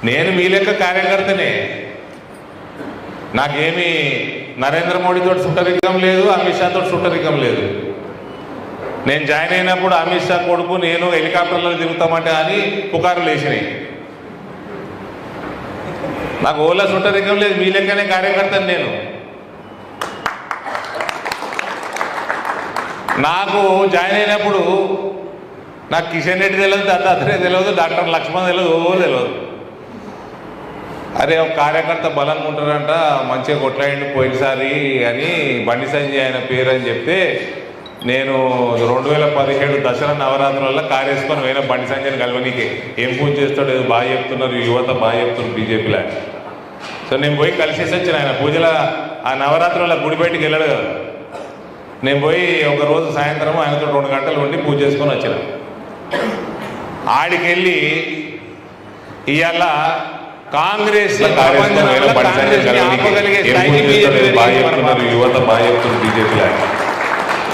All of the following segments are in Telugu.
నేను మీ లెక్క కార్యకర్తనే. నాకేమి నరేంద్ర మోడీతో సుట్టరికం లేదు, అమిత్ షాతో సుట్టరికం లేదు. నేను జాయిన్ అయినప్పుడు అమిత్ షా కొడుకు నేను హెలికాప్టర్లో తిరుగుతామంటే అని పుకారులు వేసినాయి. నాకు ఓలా సుట్టరికం లేదు, మీ లెక్కనే కార్యకర్తను నేను. నాకు జాయిన్ అయినప్పుడు నాకు కిషన్ రెడ్డి తెలియదు, దత్తాత్రేయ తెలియదు, డాక్టర్ లక్ష్మణ్ తెలియదు. అరే ఒక కార్యకర్త బలంగా ఉంటారంట, మంచిగా కొట్లాయండి పోయినసారి అని బండి సంజయ్ ఆయన పేరు అని చెప్తే నేను 2017 దసరా నవరాత్రులలో కారు వేసుకొని పోయిన బండి సంజయ్ని కలవనీకి. ఏం పూజ చేస్తాడు, ఏదో బాగా చెప్తున్నారు యువత, బాగా చెప్తున్నారు బీజేపీలో. సో నేను పోయి కలిసేసి వచ్చిన. ఆయన పూజల ఆ నవరాత్రుల గుడి బయటికి వెళ్ళాడు కదా, నేను పోయి ఒక రోజు సాయంత్రం ఆయనతో 2 గంటలు ఉండి పూజ చేసుకొని వచ్చిన. ఆడికెళ్ళి ఇవాళ కాంగ్రెస్ యువత బాగా చెప్తున్నారు బీజేపీలో.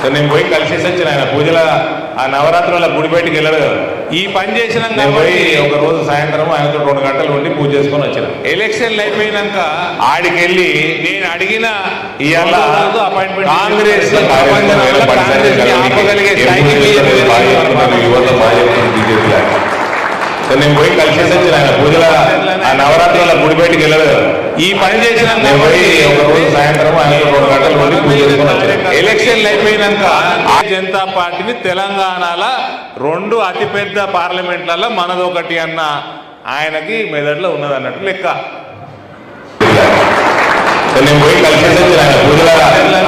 సో నేను పోయి కలిసేసి వచ్చిన. ఆయన పూజల ఆ నవరాత్రుల గుడి బయటికి వెళ్ళాడు కదా, ఈ పని చేసిన పోయి ఒక రోజు సాయంత్రం ఆయనతో 2 గంటలు ఉండి పూజ చేసుకొని వచ్చిన. ఎలక్షన్లు అయిపోయినాక ఆడికెళ్ళి నేను అడిగిన ఇవాళ కాంగ్రెస్ యువత బాగా చెప్తున్నారు బీజేపీలో. సో నేను పోయి కలిసేసి వచ్చిన. ఆయన పూజల ఆ నవరాత్రుల గుడి బయటికి వెళ్ళాడు కదా, ఈ పని చేసిన పోయి ఒక రోజు సాయంత్రం ఆయనతో 2 గంటలు ఉండి పూజ చేసుకొని వచ్చిన. ఎలక్షన్లు అయిపోయినాక జనతా పార్టీని తెలంగాణలో 2 అతిపెద్ద పార్లమెంట్లలో మనదొకటి అన్న ఆయనకి మెదడులో ఉన్నది అన్నట్టు లెక్క. నేను పోయి కలిసేసి వచ్చిన. ఆయన పూజల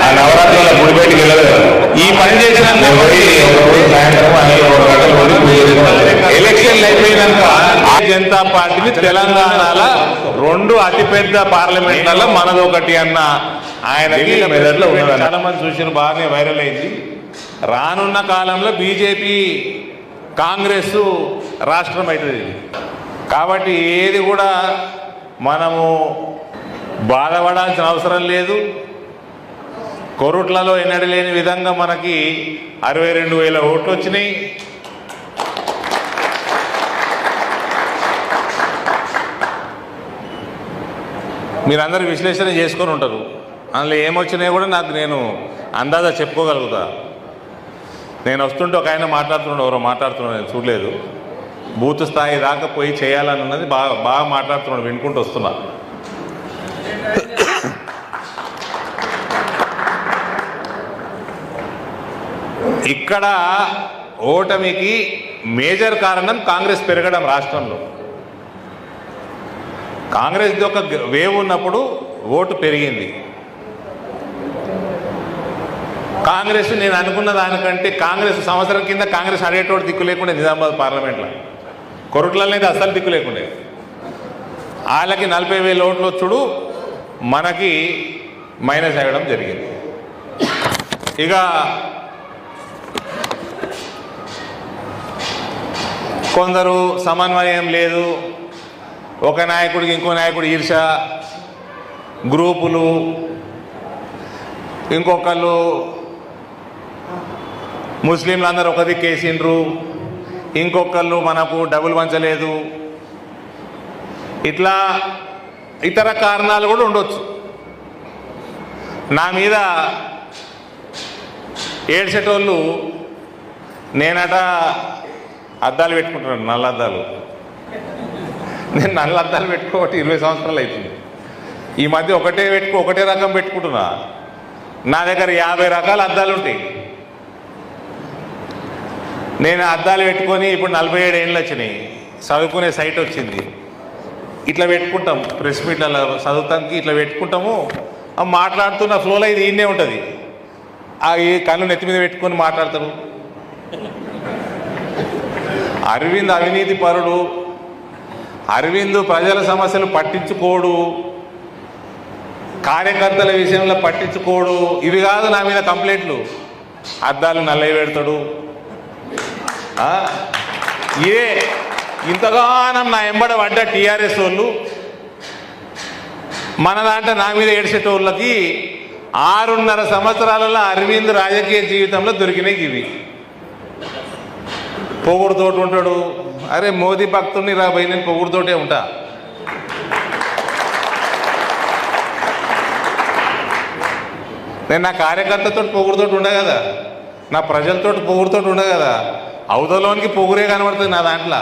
ఆ నవరాత్రుల గుడి బయటికి వెళ్ళాడు కదా, ఈ పని చేసిన పోయి ఒక రోజు సాయంత్రం ఆయనతో 2 గంటలు ఉండి పూజ చేసుకొని వచ్చిన. ఎలక్షన్లు అయిపోయినాక జనతా పార్టీని తెలంగాణలో 2 అతిపెద్ద పార్లమెంట్లలో మనదొకటి అన్న ఆయనకి మెదడులో ఉన్నది. చాలా మంది చూసిన బాగానే వైరల్ అయింది. రానున్న కాలంలో బీజేపీ కాంగ్రెస్ రాష్ట్రం అవుతుంది. కాబట్టి ఏది కూడా మనము బాధపడాల్సిన అవసరం లేదు. కొరుట్లలో ఎన్నడూ లేని విధంగా మనకి 62,000 ఓట్లు వచ్చినాయి. మీరందరూ విశ్లేషణ చేసుకొని ఉంటారు. అందులో ఏమొచ్చినాయో కూడా నేను అందాజా చెప్పుకోగలుగుతా. నేను వస్తుంటే ఒక ఆయన మాట్లాడుతున్నాడు, ఎవరో మాట్లాడుతున్నాడు, నేను చూడలేదు. బూత్ స్థాయి దాకా పోయి చేయాలని ఉన్నది. బాగా మాట్లాడుతున్నాడు, వినుకుంటూ వస్తున్నా. ఇక్కడ ఓటమికి మేజర్ కారణం కాంగ్రెస్ పెరగడం. రాష్ట్రంలో కాంగ్రెస్ ఒక వేవ్ ఉన్నప్పుడు ఓటు పెరిగింది. కాంగ్రెస్ నేను అనుకున్న దానికంటే కాంగ్రెస్ సంవత్సరం కింద కాంగ్రెస్ అడేటోడు దిక్కు లేకుండా నిజామాబాద్ పార్లమెంట్లో కొరుట్లలో అయితే అస్సలు దిక్కు లేకుండే. వాళ్ళకి 40,000 ఓట్లు వచ్చుడు, మనకి మైనస్ అవ్వడం జరిగింది. ఇక కొందరు సమన్వయం లేదు, ఒక నాయకుడికి ఇంకో నాయకుడు ఈర్ష, గ్రూపులు, ఇంకొకళ్ళు ముస్లింలు అందరూ ఒక దిక్కేసిండ్రు, ఇంకొకళ్ళు మనకు డబ్బులు పంచలేదు. ఇట్లా ఇతర కారణాలు కూడా ఉండొచ్చు. నా మీద ఏడ్చేటోళ్ళు నేనట అద్దాలు పెట్టుకుంటున్నాను, నల్ల అద్దాలు. నేను నల్ల అద్దాలు పెట్టుకోబట్టి 20 సంవత్సరాలు అవుతుంది. ఈ మధ్య ఒకటే రకం పెట్టుకుంటున్నా. నా దగ్గర 50 రకాల అద్దాలు ఉంటాయి. నేను అద్దాలు పెట్టుకొని ఇప్పుడు 47 ఏళ్ళు వచ్చినాయి. చదువుకునే సైట్ వచ్చింది. ఇట్లా పెట్టుకుంటాం, ప్రెస్ మీట్లలో చదువుతానికి ఇట్లా పెట్టుకుంటాము. మాట్లాడుతున్న ఫ్లోలో ఇది ఈయనే ఉంటుంది. ఈ కళ్ళు నెత్తి మీద పెట్టుకొని మాట్లాడతారు. అరవింద్ అవినీతి పరుడు, అరవింద్ ప్రజల సమస్యలు పట్టించుకోడు, కార్యకర్తల విషయంలో పట్టించుకోడు. ఇవి కాదు నా మీద కంప్లైంట్లు. అద్దాలు నల్లవి పెడతాడు. ఇదే ఇంతగానం నా ఎంబడ పడ్డ టీఆర్ఎస్ వాళ్ళు మన దాంట్లో నా మీద ఏడ్చేటోళ్ళకి 6.5 సంవత్సరాలలో అరవింద్ రాజకీయ జీవితంలో దొరికినాయి ఇవి. పొగుడుతోటి ఉంటాడు. అరే మోదీ భక్తుడిని రాబోయి, నేను పొగుడుతోటే ఉంటా. నేను నా కార్యకర్తతో పొగుడుతో ఉండే కదా, నా ప్రజలతో పొగుడుతో ఉండే కదా. అవతలోనికి పొగురే కనబడుతుంది నా దాంట్లో.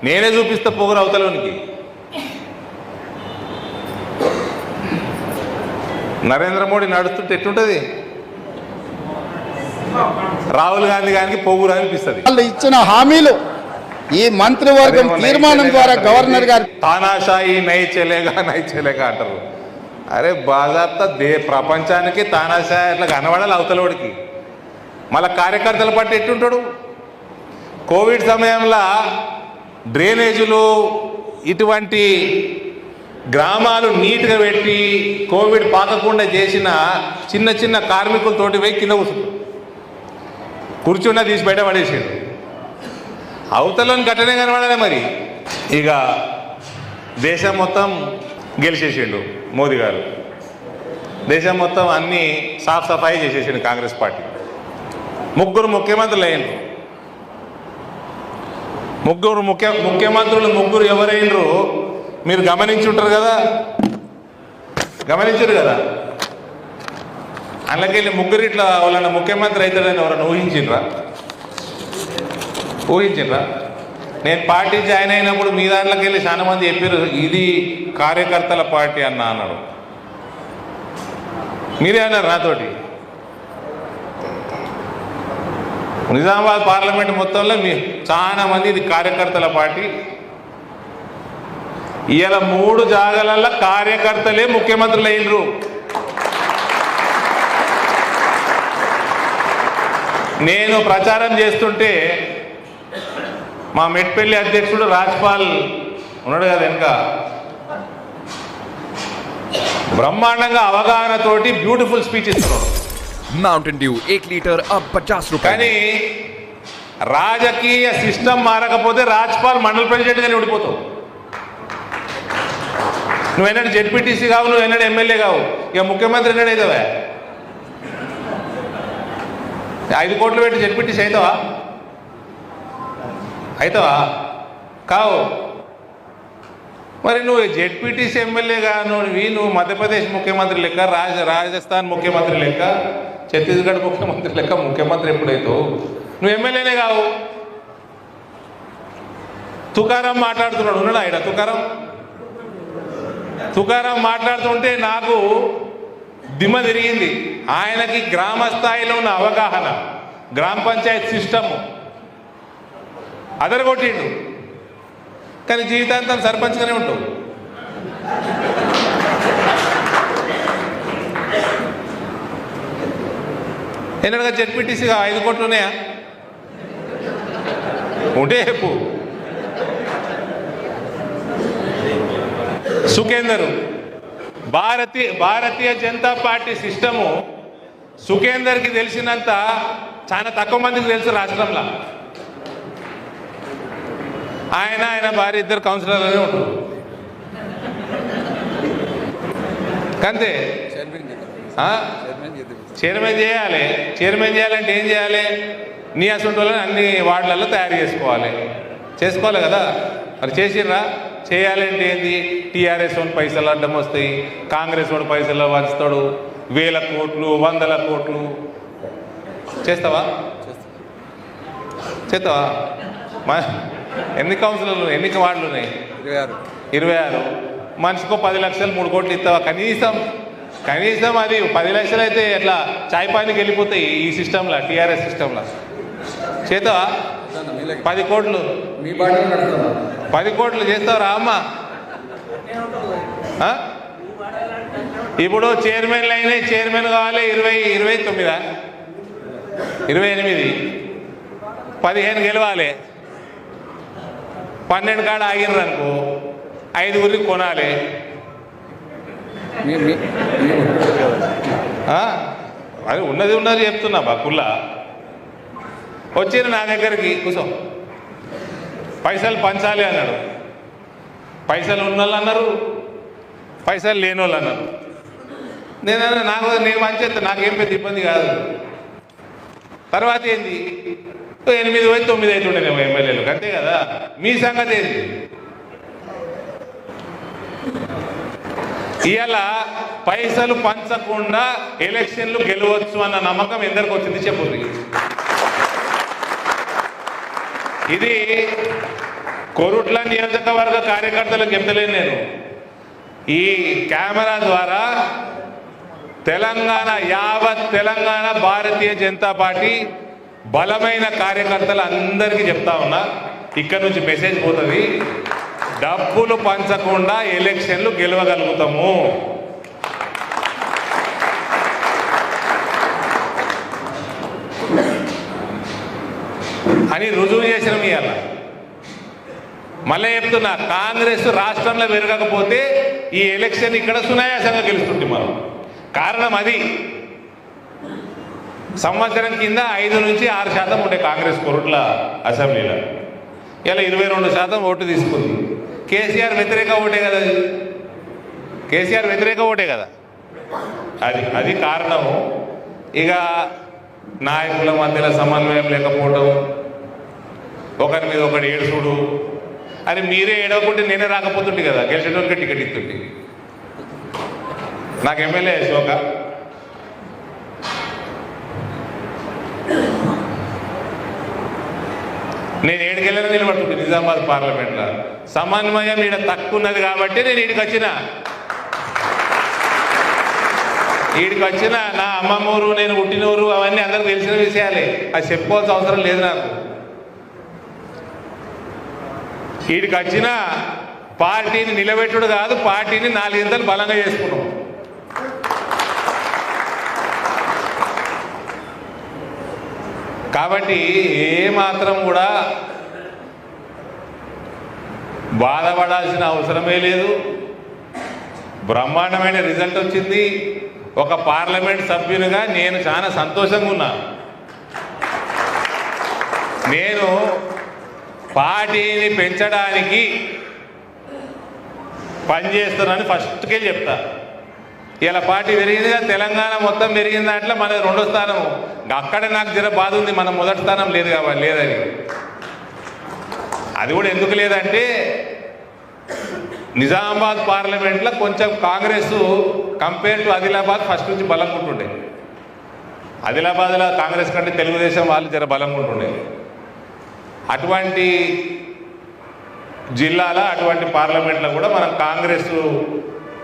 నేనే చూపిస్తా పొగురు అవతలోనికి. నరేంద్ర మోడీ నడుస్తుంటే ఎట్లుంటుంది? రాహుల్ గాంధీ గారికి పొగురు అనిపిస్తుంది. వాళ్ళు ఇచ్చిన హామీలు ఈ మంత్రివర్గం తీర్మానం ద్వారా గవర్నర్ గారు తానాషాయి నై చెలేగా అంటారు. అరే బాజాబ్తా ప్రపంచానికి తానాషాయి అట్లా కనబడాలి అవతలోడికి. మళ్ళీ కార్యకర్తల పట్టి ఎట్టుంటాడు? కోవిడ్ సమయంలో డ్రైనేజీలు ఇటువంటి గ్రామాలు నీట్గా పెట్టి కోవిడ్ పాకకుండా చేసిన చిన్న చిన్న కార్మికులతోటి పోయి కింద కూర్చున్నా తీసి బయట పడేసాడు. అవతలని గట్టనే కనబడాలి. మరి ఇక దేశం మొత్తం గెలిచేసిండు మోదీ గారు. దేశం మొత్తం అన్నీ సాఫ్ సఫాయి చేసేసిండు కాంగ్రెస్ పార్టీ. ముగ్గురు ముఖ్యమంత్రులు అయినరు. ముఖ్యమంత్రులు ఎవరైనరు మీరు గమనించుంటారు కదా, గమనించారు కదా. అందులోకెళ్ళి ముగ్గురు ఇట్లా వాళ్ళ ముఖ్యమంత్రి అవుతాడని ఎవరన్నా ఊహించిండ్రా? నేను పార్టీ జాయిన్ అయినప్పుడు మీ దాంట్లోకి వెళ్ళి చాలా మంది చెప్పారు ఇది కార్యకర్తల పార్టీ అన్నారు. మీరే అన్నారు నాతోటి. నిజామాబాద్ పార్లమెంట్ మొత్తంలో చాలా మంది ఇది కార్యకర్తల పార్టీ. ఇవాళ 3 జాగాలలో కార్యకర్తలే ముఖ్యమంత్రులు అయినరు. నేను ప్రచారం చేస్తుంటే మా మెట్పల్లి అధ్యక్షుడు రాజ్పాల్ ఉన్నాడు కదా వెనుక, బ్రహ్మాండంగా అవగాహనతోటి బ్యూటిఫుల్ స్పీచ్ ఇస్తున్నాడు. Mountain Dew 1 లీటర్ अब 50 రూపాయలు. కానీ రాజకీయ సిస్టమ్ మారకపోతే రాజ్పాల్ మండల ప్రెసిడెంట్గానే ఉండిపోతావు. నువ్వు ఎన్నడూ జెడ్పీటీసీ కావు, నువ్వు ఎన్నడూ ఎమ్మెల్యే కావు, ఇక ముఖ్యమంత్రి ఎన్నడూ అవుతావా? 5 కోట్లు పెట్టి జెడ్పీటీసీ అవుతావా? కావు. మరి నువ్వు జెడ్పీటీసీ ఎమ్మెల్యేగా నువ్వు మధ్యప్రదేశ్ ముఖ్యమంత్రి లెక్క, రాజస్థాన్ ముఖ్యమంత్రి లెక్క, ఛత్తీస్గఢ్ ముఖ్యమంత్రి లెక్క ముఖ్యమంత్రి ఎప్పుడైతావు? నువ్వు ఎమ్మెల్యేనే కావు. తుకారాం మాట్లాడుతున్నాడు, ఉన్నాడా ఇక్కడ? తుకారాం మాట్లాడుతుంటే నాకు దిమ్మ తిరిగింది. ఆయనకి గ్రామ స్థాయిలో ఉన్న అవగాహన, గ్రామ పంచాయత్ సిస్టము అదరగొట్టిండు. కానీ జీవితాంతం సర్పంచ్గానే ఉంటావు. ఎన్నడగా జెడ్పీటీసీగా 5 కోట్లు ఉన్నాయా? ఉంటే చెప్పు. సుఖేందర్, భారతీయ జనతా పార్టీ సిస్టము సుఖేందర్కి తెలిసినంత చాలా తక్కువ మందికి తెలుసు రాష్ట్రంలో. ఆయన భార్య ఇద్దరు కౌన్సిలర్లోనే ఉంటారు. అంతే. చైర్మన్ చేయాలంటే ఏం చేయాలి? నీ అసంటోళ్ళని అన్ని వార్డులలో తయారు చేసుకోవాలి కదా. మరి చేసిర్రా? చేయాలంటే ఏంది? టీఆర్ఎస్ వాడి పైసలు అడ్డం వస్తాయి, కాంగ్రెస్ వాడి పైసలు వంచుతాడు, 1000 కోట్లు 100 కోట్లు. చేస్తావా? ఎన్ని కౌన్సిలర్లు, ఎన్ని వార్డులు ఉన్నాయి? 26. మనిషికో 10 లక్షలు 3 కోట్లు ఇస్తావా? కనీసం అది 10 లక్షలు అయితే ఎట్లా చాయ్ పానికి వెళ్ళిపోతాయి ఈ సిస్టంలో, టీఆర్ఎస్ సిస్టంలో. చేస్తావా? 10 కోట్లు 10 కోట్లు చేస్తావరా అమ్మ? ఇప్పుడు చైర్మన్లు అయినాయి, చైర్మన్ కావాలి 29 28 15 గెలవాలి. 12 కాడ ఆగిర్రు అనుకో, 5గురికి కొనాలి. అది ఉన్నది చెప్తున్నా. బక్కుల్లా వచ్చిన నా దగ్గరికి కూర్చో, పైసలు పంచాలి అన్నాడు. పైసలు ఉన్నోళ్ళు అన్నారు, పైసలు లేని వాళ్ళు అన్నారు. నేను మంచి నాకేం పెద్ద ఇబ్బంది కాదు. తర్వాత ఏంది? 8 పోయి 9 అవుతుండేనేమో ఎమ్మెల్యేలు, అంతే కదా. మీ సంగతి ఏంది? ఇవాళ పైసలు పంచకుండా ఎలక్షన్లు గెలవచ్చు అన్న నమ్మకం ఎందరికి వచ్చింది చెప్పుంది. ఇది కొరుట్ల నియోజకవర్గ కార్యకర్తలకు చెప్తలేను నేను. ఈ కెమెరా ద్వారా తెలంగాణ యావత్ తెలంగాణ భారతీయ జనతా పార్టీ బలమైన కార్యకర్తలు అందరికీ చెప్తా ఉన్నా, ఇక్కడ నుంచి మెసేజ్ పోతుంది, డబ్బులు పంచకుండా ఎలక్షన్లు గెలవగలుగుతాము. అని రుజువు చేసినాం. ఇవాళ మళ్ళీ చెప్తున్నా, కాంగ్రెస్ రాష్ట్రంలో పెరగకపోతే ఈ ఎలక్షన్ ఇక్కడ సునాయాసంగా గెలుస్తుంది మనం. కారణం అది, సంవత్సరం కింద 5 నుంచి 6% ఉండే కాంగ్రెస్ కొరుట్ల అసెంబ్లీలో, ఇలా 22% ఓటు తీసుకుంది. కేసీఆర్ వ్యతిరేక ఓటే కదా, కేసీఆర్ వ్యతిరేక ఓటే కదా, అది కారణము. ఇక నాయకుల మధ్యలో సమన్వయం లేకపోవడం, ఒకరి మీద ఒకటి ఏడుచుడు. అని మీరే ఏడవకుంటే నేనే రాకపోతుంటే కదా, గెలిచేటోళ్ళకి టికెట్ ఇస్తుంటే. నాకు ఎమ్మెల్యే శోక, నేను ఏడుకెళ్ళినా నిలబడుతుంది నిజామాబాద్ పార్లమెంట్లో. సమన్వయం ఈడ తక్కువ ఉన్నది కాబట్టి నేను ఈడికి వచ్చిన. నా అమ్మమ్మూరు, నేను పుట్టినూరు అవన్నీ అందరికి తెలిసిన విషయాలే, అది చెప్పుకోవాల్సిన అవసరం లేదు నాకు. వీడికి వచ్చిన పార్టీని నిలబెట్టుడు కాదు, పార్టీని 4 ఇంతలు బలంగా చేసుకున్నాం. కాబట్టి ఏమాత్రం కూడా బాధపడాల్సిన అవసరమే లేదు. బ్రహ్మాండమైన రిజల్ట్ వచ్చింది. ఒక పార్లమెంట్ సభ్యునిగా నేను చాలా సంతోషంగా ఉన్నా. నేను పార్టీని పెంచడానికి పనిచేస్తున్నానని ఫస్ట్కే చెప్తా. ఇలా పార్టీ పెరిగిందిగా, తెలంగాణ మొత్తం పెరిగిన దాంట్లో మన 2వ స్థానం. అక్కడ నాకు జర బాధ ఉంది, మనం 1వ స్థానం లేదు కాబట్టి లేదని. అది కూడా ఎందుకు లేదంటే, నిజామాబాద్ పార్లమెంట్లో కొంచెం Congress compare to Adilabad first నుంచి బలంగా ఉంటుండే. ఆదిలాబాద్లో కాంగ్రెస్ కంటే తెలుగుదేశం వాళ్ళు జర బలంగా ఉంటుండే. అటువంటి జిల్లాల, అటువంటి పార్లమెంట్లో కూడా మనం కాంగ్రెస్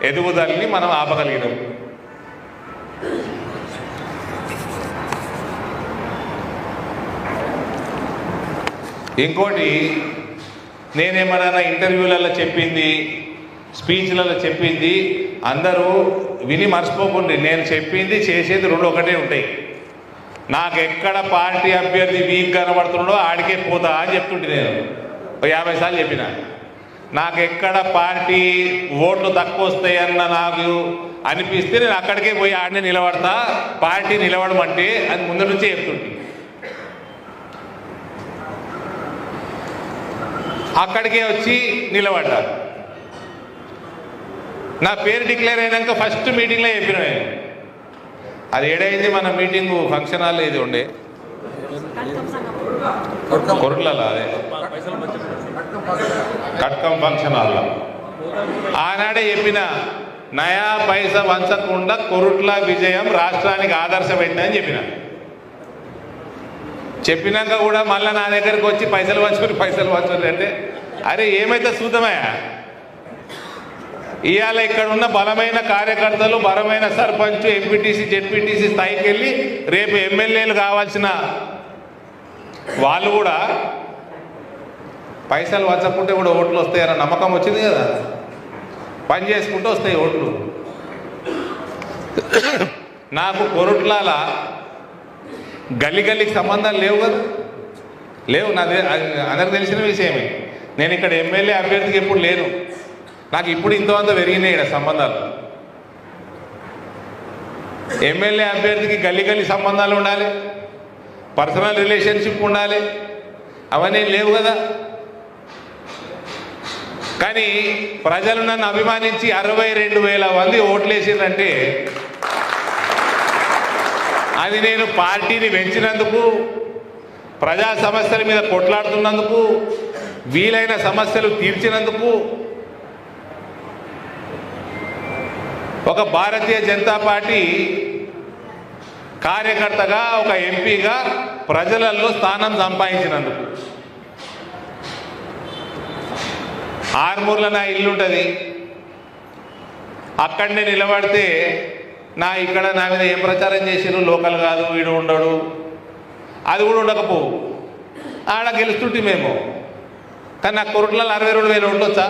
ఎదుగుదలని మనం ఆపగలిగినాం. ఇంకోటి, నేనేమన్నా ఇంటర్వ్యూలలో చెప్పింది, స్పీచ్లలో చెప్పింది అందరూ విని మర్చిపోకండి. నేను చెప్పింది చేసేది 2 ఒకటే ఉంటాయి. నాకు ఎక్కడ పార్టీ అభ్యర్థి వీక్ కనబడుతున్నాడో ఆడికే పోతా అని చెప్తుంటే నేను 50 సార్లు చెప్పిన. నాకు ఎక్కడ పార్టీ ఓట్లు తక్కువ వస్తాయన్న నాకు అనిపిస్తే నేను అక్కడికే పోయి ఆడనే నిలబడతా, పార్టీ నిలబడమంటే అది ముందు నుంచే చెప్తుంటే. అక్కడికే వచ్చి నిలబడ్డా. నా పేరు డిక్లేర్ అయినాక ఫస్ట్ మీటింగ్లో చెప్పిన నేను. అది ఏడైంది మన మీటింగు, ఫంక్షన్ హాల్ ఇది ఉండే కొరుట్లలో, అదే కట్కం ఫంక్షన్ హాల్లో. ఆనాడే చెప్పిన, నయా పైసా వంచకుండా కొరుట్ల విజయం రాష్ట్రానికి ఆదర్శమైందని చెప్పినాక కూడా మళ్ళీ నా దగ్గరికి వచ్చి పైసలు పంచుకుని అంటే, అరే ఏమైతే చూద్దామయ్యా. ఇవాళ ఇక్కడ ఉన్న బలమైన కార్యకర్తలు, బలమైన సర్పంచ్, ఎంపీటీసీ, జెడ్పీటీసీ స్థాయికి వెళ్ళి రేపు ఎమ్మెల్యేలు కావాల్సిన వాళ్ళు కూడా పైసలు వంచకుంటే కూడా ఓట్లు వస్తాయన్న నమ్మకం వచ్చింది కదా. పని చేసుకుంటూ వస్తాయి ఓట్లు. నాకు కొరుట్లాల గల్లీకి సంబంధాలు లేవు కదా, లేవు. నాది అందరికి తెలిసిన విషయమే. నేను ఇక్కడ ఎమ్మెల్యే అభ్యర్థికి ఎప్పుడు లేను. నాకు ఇప్పుడు ఇంతమంత పెరిగినాయి ఇక్కడ సంబంధాలు. ఎమ్మెల్యే అభ్యర్థికి గల్లీ సంబంధాలు ఉండాలి, పర్సనల్ రిలేషన్షిప్ ఉండాలి, అవన్నీ లేవు కదా. కానీ ప్రజలు నన్ను అభిమానించి 62,000 మంది ఓట్లేసిందంటే అది నేను పార్టీని పెంచినందుకు, ప్రజా సమస్యల మీద కొట్లాడుతున్నందుకు, వీలైన సమస్యలు తీర్చినందుకు. ఒక భారతీయ జనతా పార్టీ కార్యకర్తగా, ఒక ఎంపీగా ప్రజలలో స్థానం సంపాదించినందుకు. ఆర్మూర్లో నా ఇల్లు ఉంటుంది, అక్కడనే నిలబడితే ఇక్కడ నా మీద ఏం ప్రచారం చేసిరు, లోకల్ కాదు, వీడు ఉండడు, అది కూడా ఉండకపోవు, ఆడ గెలుస్తుంటే మేము. కానీ నా కొరట్లలో 62,000 ఉండొచ్చా?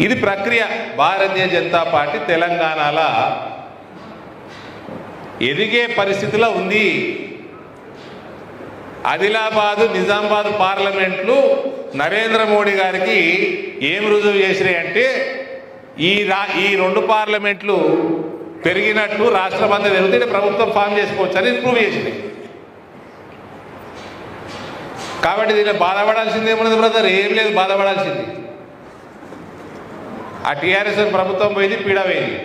ఇది ప్రక్రియ. భారతీయ జనతా పార్టీ తెలంగాణలో ఎదిగే పరిస్థితిలో ఉంది. ఆదిలాబాదు, నిజామాబాద్ పార్లమెంట్లు నరేంద్ర మోడీ గారికి ఏం రుజువు చేసినాయి అంటే ఈ 2 పార్లమెంట్లు పెరిగినట్టు రాష్ట్రమంతా పెరిగితే ప్రభుత్వం ఫామ్ చేసుకోవచ్చు అని ప్రూవ్ చేసినాయి. కాబట్టి దీన్ని బాధపడాల్సింది ఏమన్నది బ్రదర్? ఏం లేదు బాధపడాల్సింది. ఆ టీఆర్ఎస్ ప్రభుత్వం పోయింది, పీడ పోయింది.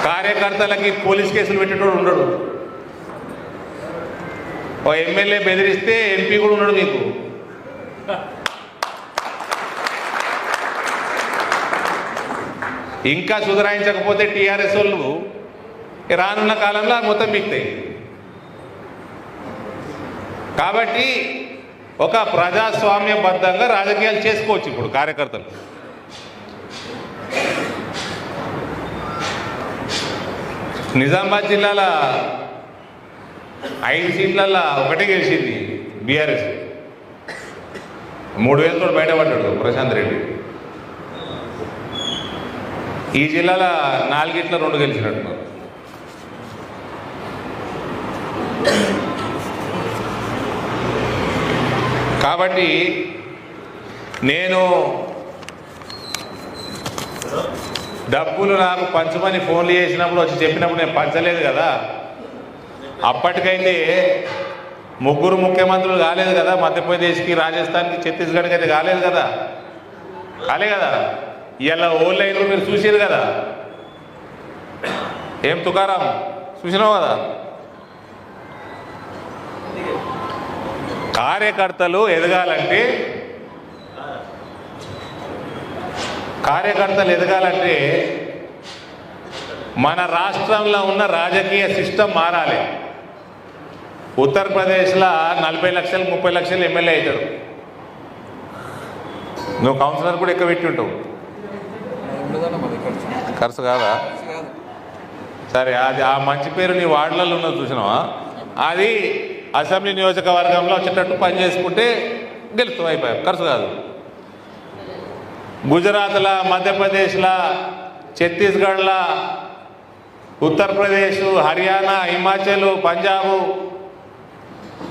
కార్యకర్తలకి పోలీస్ కేసులు పెట్టేటోడు ఉండడు. ఓ ఎమ్మెల్యే బెదిరిస్తే ఎంపీ కూడా ఉన్నాడు మీకు. ఇంకా సుధరాయించకపోతే టీఆర్ఎస్ వాళ్ళు రానున్న కాలంలో మొత్తం మిగుతాయి. కాబట్టి ఒక ప్రజాస్వామ్యబద్ధంగా రాజకీయాలు చేసుకోవచ్చు ఇప్పుడు కార్యకర్తలు. నిజామాబాద్ జిల్లాలో 5 సీట్లల్లో 1 గెలిచింది బీఆర్ఎస్. 3,000తో బయటపడ్డాడు ప్రశాంత్ రెడ్డి. ఈ జిల్లాలో 4 2 గెలిచినట్టు. కాబట్టి నేను డబ్బులు నాకు పంచమని ఫోన్లు చేసినప్పుడు వచ్చి చెప్పినప్పుడు నేను పంచలేదు కదా. అప్పటికైతే 3 ముఖ్యమంత్రులు కాలేదు కదా, మధ్యప్రదేశ్కి, రాజస్థాన్కి, ఛత్తీస్గఢ్కి అయితే కాలేదు కదా. ఇలా ఓన్లైన్లో మీరు చూసారు కదా. ఏం తుకారాం చూసినావు కదా. కార్యకర్తలు ఎదగాలంటే మన రాష్ట్రంలో ఉన్న రాజకీయ సిస్టమ్ మారాలి. ఉత్తరప్రదేశ్లో 40 లక్షలు 30 లక్షలు ఎమ్మెల్యే అవుతాడు. నువ్వు కౌన్సిలర్ కూడా ఎక్కువ పెట్టి ఉంటావు. ఖర్చు కాదా? సరే, అది ఆ మంచి పేరు నీ వార్డులలో ఉన్నది చూసినావా? అది అసెంబ్లీ నియోజకవర్గంలో వచ్చేటట్టు పని చేసుకుంటే గెలుస్తావు, అయిపోయావు. ఖర్చు కాదు. గుజరాత్లో, మధ్యప్రదేశ్లో, ఛత్తీస్గఢ్లో, ఉత్తరప్రదేశ్, హర్యానా, హిమాచల్, పంజాబ్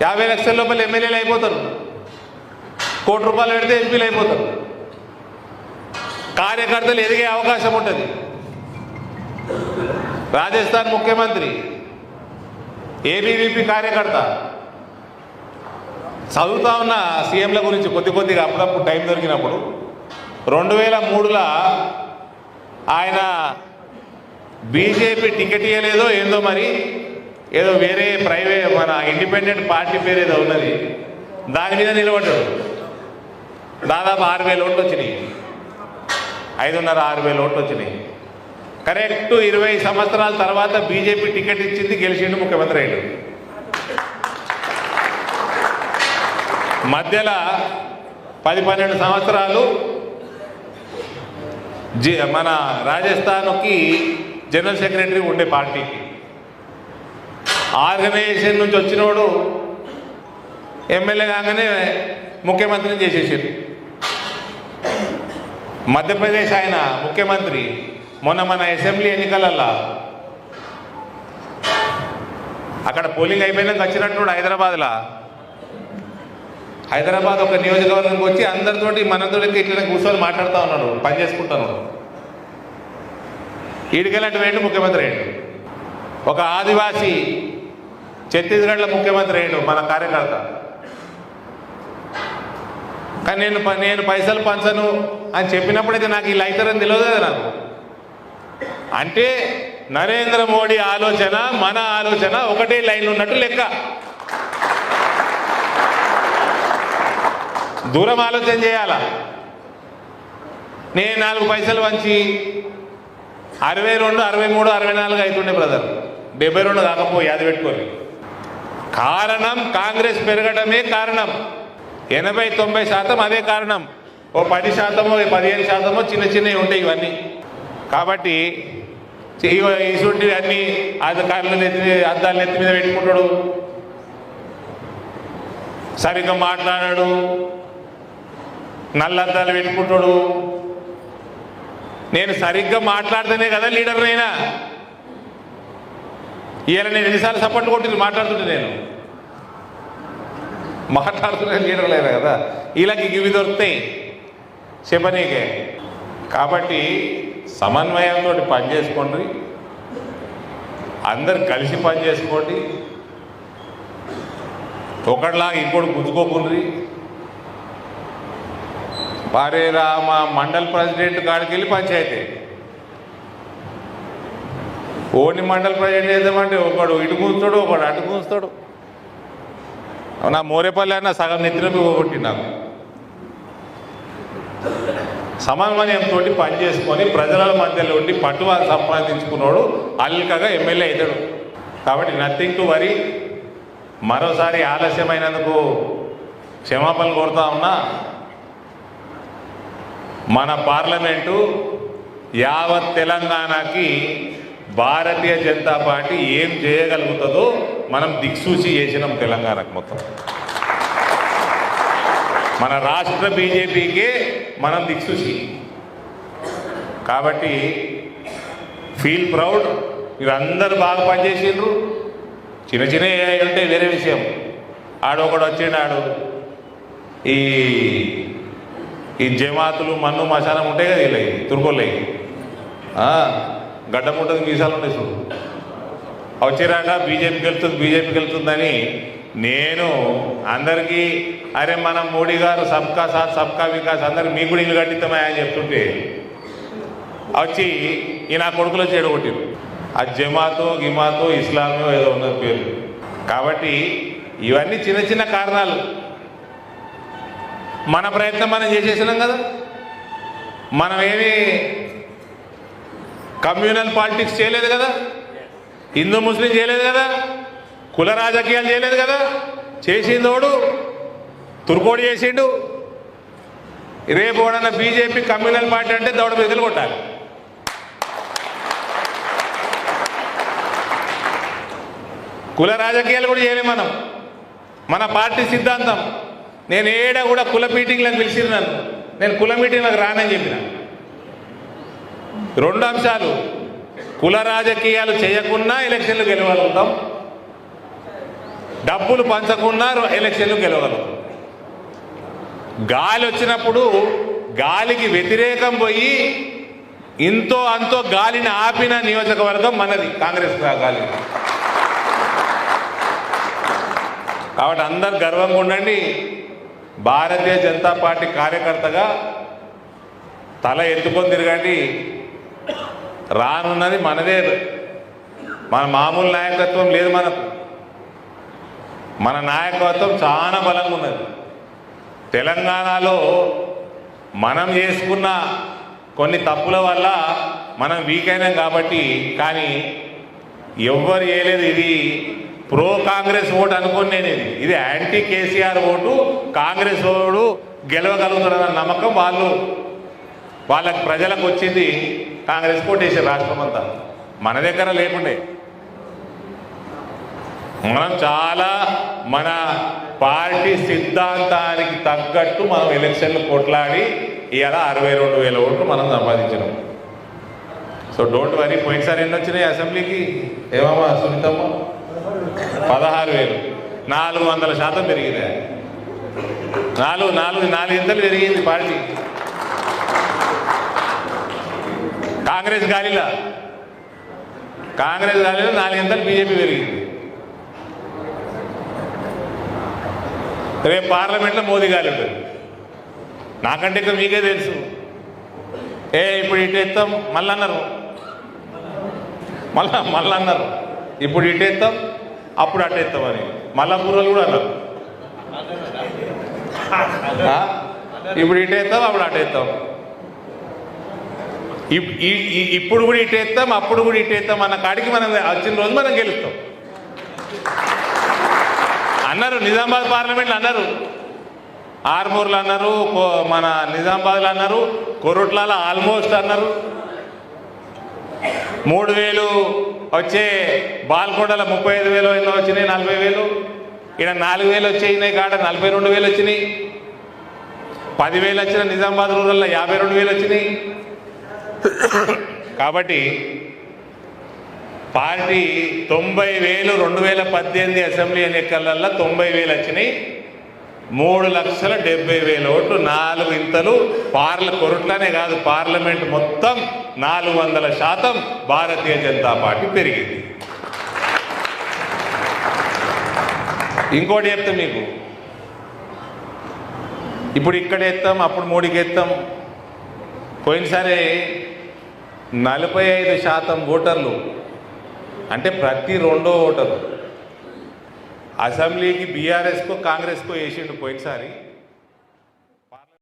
50 లక్షల లోపల ఎమ్మెల్యేలు అయిపోతారు. ₹1 కోటి పెడితే ఎంపీలు అయిపోతారు. కార్యకర్తలు ఎదిగే అవకాశం ఉంటుంది. రాజస్థాన్ ముఖ్యమంత్రి ఏబీవీపీ కార్యకర్త. చదువుతా ఉన్న సీఎంల గురించి కొద్దిగా అప్పుడప్పుడు టైం దొరికినప్పుడు 2003లో ఆయన బీజేపీ టికెట్ ఇవ్వలేదో ఏందో, మరి ఏదో వేరే ప్రైవేట్ మన ఇండిపెండెంట్ పార్టీ పేరు ఏదో ఉన్నది, దాని మీద నిలబడ్డాడు. దాదాపు 6,000 ఓట్లు వచ్చినాయి. 5,500-6,000 ఓట్లు వచ్చినాయి. కరెక్ట్ 20 సంవత్సరాల తర్వాత బీజేపీ టికెట్ ఇచ్చింది, గెలిచిండు, ముఖ్యమంత్రి అయ్యాడు. మధ్యలో 10-12 సంవత్సరాలు మన రాజస్థాన్కి జనరల్ సెక్రటరీ ఉండే పార్టీకి. ఆర్గనైజేషన్ నుంచి వచ్చినోడు ఎమ్మెల్యే కాగానే ముఖ్యమంత్రిని చేసేసారు. మధ్యప్రదేశ్ ఆయన ముఖ్యమంత్రి మన అసెంబ్లీ ఎన్నికలల్లో అక్కడ పోలింగ్ అయిపోయినాక వచ్చినట్టు హైదరాబాద్ ఒక నియోజకవర్గంకి వచ్చి అందరితోటి మనతోటి ఇట్లా కూర్చొని మాట్లాడుతూ ఉన్నాడు, పని చేసుకుంటున్నాడు. ఈడికెళ్ళంటి వేయండి ముఖ్యమంత్రి అయ్యాడు. ఒక ఆదివాసీ ఛత్తీస్గఢ్లో ముఖ్యమంత్రి అయ్యాడు మన కార్యకర్త. కానీ నేను పైసలు పంచను అని చెప్పినప్పుడైతే నాకు ఇలా అవుతారని తెలియదు కదా నాకు. అంటే నరేంద్ర మోడీ ఆలోచన, మన ఆలోచన ఒకటే లైన్లో ఉన్నట్టు లెక్క. దూరం ఆలోచన చేయాలా. నేను 4 పైసలు వంచి 62, 63, 64 అవుతుండే బ్రదర్, 72 కాకపోయి అది పెట్టుకోండి. కారణం కాంగ్రెస్ పెరగడమే కారణం. 80-90% అదే కారణం. ఓ 10%, 15% చిన్న చిన్నవి ఉంటాయి ఇవన్నీ. కాబట్టి ఇసుంటి అన్ని కళ్ళు అద్దాలు నెత్తి మీద పెట్టుకుంటాడు, సరిగ్గా మాట్లాడాడు, నల్ల అద్దాలు పెట్టుకుంటాడు. నేను సరిగ్గా మాట్లాడితేనే కదా లీడర్నైనా. ఇవాళ నేను ఎన్నిసార్లు సపోర్ట్ కొట్టింది మాట్లాడుతుంటే, నేను మాట్లాడుతున్న లీడర్ లేరు కదా. వీళ్ళకి ఇవి దొరుకుతాయి చెప్పనీకే. కాబట్టి సమన్వయంతో పనిచేసుకోండి, అందరు కలిసి పనిచేసుకోండి, ఒకటిలా ఇంకోటి గుంజుకోకుండ్రి. భార్యరా మా మండల్ ప్రెసిడెంట్ కాడికి వెళ్ళి పంచాయతీ, ఓని మండల్ ప్రెసిడెంట్ చేద్దామంటే ఒకడు ఇటు కూస్తాడు, ఒకడు అటు కూస్తాడు. నా మోరేపల్లి అన్న సగం నెత్తినపి కొట్టి. నాకు సమన్వయంతో పని చేసుకొని ప్రజల మధ్యలో ఉండి పట్టువారు సంపాదించుకున్నాడు అల్కగా ఎమ్మెల్యే అవుతాడు. కాబట్టి నథింగ్ టు వరీ. మరోసారి ఆలస్యమైనందుకు క్షమాపణలు కోరుతా ఉన్నా. మన పార్లమెంటు యావత్ తెలంగాణకి భారతీయ జనతా పార్టీ ఏం చేయగలుగుతుందో మనం దిక్సూచి చేసినాం తెలంగాణకు మొత్తం. మన రాష్ట్ర బీజేపీకే మనం దిక్సూచి. కాబట్టి ఫీల్ ప్రౌడ్. మీరందరూ బాగా పనిచేసిండ్రు. చిన్న చిన్న ఉంటే వేరే విషయం. ఆడొకడు వచ్చిండు, ఈ జమాతులు మన్ను మశానం ఉంటాయి కదా, వీళ్ళకి తుర్కోళ్ళకి గడ్డం ఉంటుంది, మీసాలు ఉంటాయి చూడు. వచ్చిరాక బీజేపీకి వెళ్తుందని నేను అందరికీ అరే మనం మోడీ గారు సబ్కా సాత్ సబ్కా వికాస్ అందరికి మీ కూడా ఇల్లు కట్టిస్తామా అని చెప్తుంటే వచ్చి ఈ నా కొడుకులో చెడగొట్టారు. ఆ జమాతో గిమాతో ఇస్లామో ఏదో ఉన్నది పేరు. కాబట్టి ఇవన్నీ చిన్న చిన్న కారణాలు. మన ప్రయత్నం మనం చేసేసినాం కదా. మనం ఏమి కమ్యూనల్ పాలిటిక్స్ చేయలేదు కదా, హిందూ ముస్లిం చేయలేదు కదా, కుల రాజకీయాలు చేయలేదు కదా. చేసిందోడు తుర్కోడు చేసిండు. రేపు ఎవడన్నా బీజేపీ కమ్యూనల్ పార్టీ అంటే దౌడ బెదిలు కొట్టాలి. కుల రాజకీయాలు కూడా చేయలేము మనం. మన పార్టీ సిద్ధాంతం. నేను ఏడా కూడా కుల మీటింగ్లకు పిలిచినాను. నేను కుల మీటింగ్లకు రానని చెప్పిన. 2 అంశాలు, కుల రాజకీయాలు చేయకుండా ఎలక్షన్లు గెలవగలుగుతాం, డబ్బులు పంచకుండా ఎలక్షన్లు గెలవగలుగుతాం. గాలి వచ్చినప్పుడు గాలికి వ్యతిరేకం పోయి ఇంతో అంతో గాలిని ఆపిన నియోజకవర్గం మనది, కాంగ్రెస్ గాలి. కాబట్టి అందరు గర్వంగా ఉండండి. భారతీయ జనతా పార్టీ కార్యకర్తగా తల ఎత్తుకొని తిరగండి. రానున్నది మనదే. మన మామూలు నాయకత్వం లేదు మనకు. మన నాయకత్వం చాలా బలంగా ఉన్నది. తెలంగాణలో మనం చేసుకున్న కొన్ని తప్పుల వల్ల మనం వీక్ అయినాం కాబట్టి, కానీ ఎవ్వరు చేయలేదు. ఇది ప్రో కాంగ్రెస్ ఓటు అనుకోని నేను, ఇది anti KCR vote. Congress vote గెలవగలుగుతాడన్న నమ్మకం వాళ్ళకి ప్రజలకు వచ్చింది. కాంగ్రెస్ కోటేశారు రాష్ట్రం అంతా. మన దగ్గర లేకుండే. మనం చాలా మన పార్టీ సిద్ధాంతానికి తగ్గట్టు మనం ఎలక్షన్లు కొట్లాడి ఇవాళ 62,000 ఓట్లు మనం సంపాదించినాం. So don't worry. పోయినసారి ఎన్ని వచ్చినాయి అసెంబ్లీకి? ఏమమ్మా సునీతమ్మ? 16,000. 400% పెరిగింది. 4 ఇంతలు పెరిగింది పార్టీ. కాంగ్రెస్ గాలిలో 4 ఇంతలు బీజేపీ పెరిగింది. రేపు పార్లమెంట్లో మోదీ గాలి ఉంటుంది. నాకంటే ఇంకా మీకే తెలుసు. ఇప్పుడు ఇటు ఎత్తాం మళ్ళీ అన్నారు, మళ్ళీ అన్నారు. ఇప్పుడు ఇటు ఎత్తాం, అప్పుడు అటు ఎత్తామని మళ్ళా పూర్వలు కూడా అన్నారు. ఇప్పుడు ఇటేస్తాం అప్పుడు అటేస్తాం, ఇప్పుడు కూడా ఇటేస్తాం అప్పుడు కూడా ఇటేస్తాం అన్న కాడికి మనం వచ్చిన రోజు మనం గెలుస్తాం అన్నారు. నిజామాబాద్ పార్లమెంట్లో అన్నారు, ఆర్మూర్లు అన్నారు, మన నిజామాబాద్లో అన్నారు, కొరుట్లలో ఆల్మోస్ట్ అన్నారు. 3,000 వచ్చే బాల్కొండలో 35,000 ఎన్నో వచ్చినాయి, 40,000. ఇక్కడ 4,000 వచ్చేయినాయి కాడ 42,000 వచ్చినాయి. 10,000 వచ్చిన నిజామాబాద్ రూరల్లో 52,000 వచ్చినాయి. కాబట్టి పార్టీ 90,000 2018 అసెంబ్లీ ఎన్నికలలో 90,000 వచ్చినాయి. 3,70,000 ఓట్లు, 4 ఇంతలు కొరుట్లనే కాదు పార్లమెంట్ మొత్తం 400% భారతీయ జనతా పార్టీ పెరిగింది. ఇంకోటి చెప్తాం మీకు, ఇప్పుడు ఇక్కడ ఎత్తాం అప్పుడు 3కి ఎత్తాం. పోయినసారి 45% ఓటర్లు అంటే ప్రతి రెండో ఓటరు అసెంబ్లీకి బీఆర్ఎస్కో కాంగ్రెస్కో వేసిండు పోయినసారి.